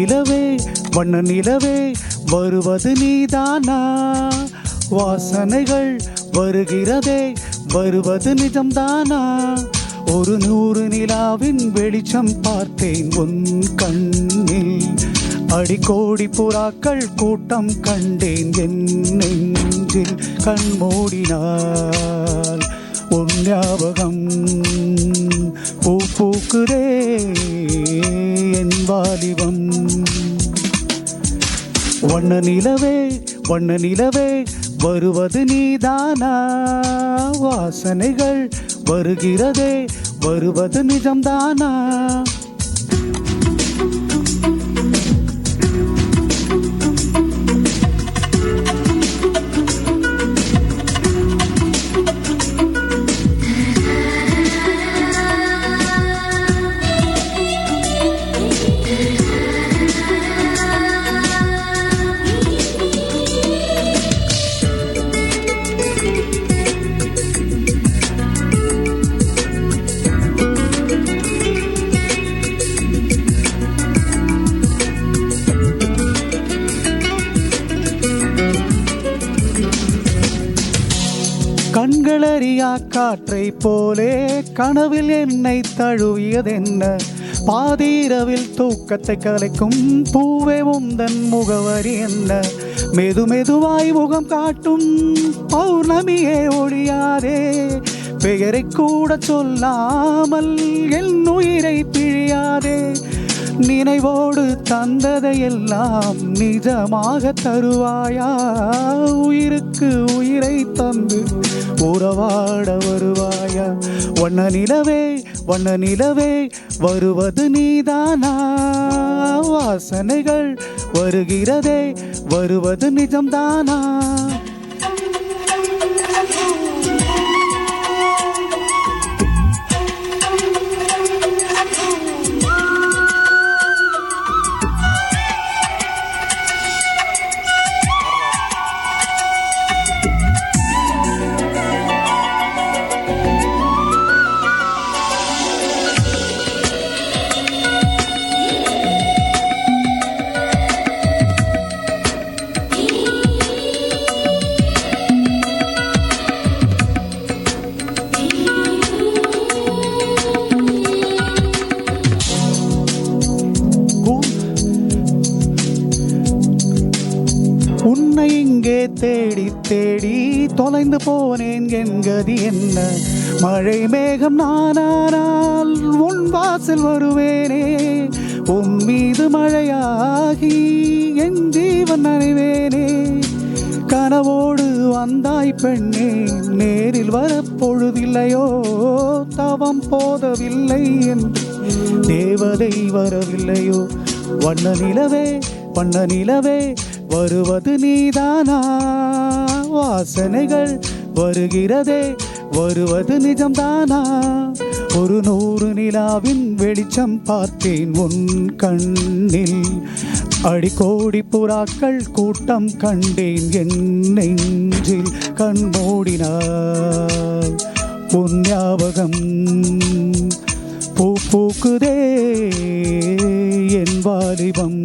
நிலவே வண்ண நிலவே வருவது நீதானா? வாசனைகள் வருகிறதே வருவது நிஜம்தானா? ஒரு 100 நிலாவின் வெளிச்சம் பார்த்தேன் உன் கண்ணில். அடிக்கோடி புறாக்கள் கூட்டம் கண்டேன் என் நெஞ்சில். கண் மூடினால் உன் ஞாபகம் பூ பூக்குதே என் வாலிபம். வண்ண நிலவே வண்ண நிலவே வருவது நீதானா? வாசனைகள் வருகிறதே வருவது நிஜம்தானா? கண்களறியா காற்றை போலே கனவில் என்னை தழுவியதென்ன? பாதிரவில் தூக்கத்தை கலைக்கும் பூவே உந்தன் முகவரி என்ன? மெது மெதுவாய் முகம் காட்டும் பௌர்ணமியே ஒழியாதே. பெயரை கூட சொல்லாமல் என் உயிரை பிழியாதே. நினைவோடு தந்ததையெல்லாம் நிஜமாக தருவாயா? உயிருக்கு உயிரை தந்து உறவாட வருவாயா? வண்ண நிலவே வண்ண நிலவே வருவது நீதானா? வாசனைகள் வருகிறதே வருவது நிஜம்தானா? உன்னை இங்கே தேடி தேடி தொலைந்து போனேன் என் கதி என்ன? மழை மேகம் நானானால் உன் வாசல் வருவேனே. உன் மீது மழையாகி என் ஜீவன் நனைவேனே. கனவோடு வந்தாய் பெண்ணே நேரில் வரப்பொழுதில்லையோ? தவம் போதவில்லை என்று தேவதை வரவில்லையோ? வண்ண நிலவே வண்ண நிலவே வருவது நீதானா? வாசனைகள் வருகிறதே வருவது நிஜம்தானா? ஒரு 100 நிலாவின் வெளிச்சம் பார்த்தேன் உன் கண்ணில். அடிக்கோடி புறாக்கள் கூட்டம் கண்டேன் என் நெஞ்சில். கண் மூடினாய் உன் ஞாபகம் பூ பூக்குதே என் வாலிபம்.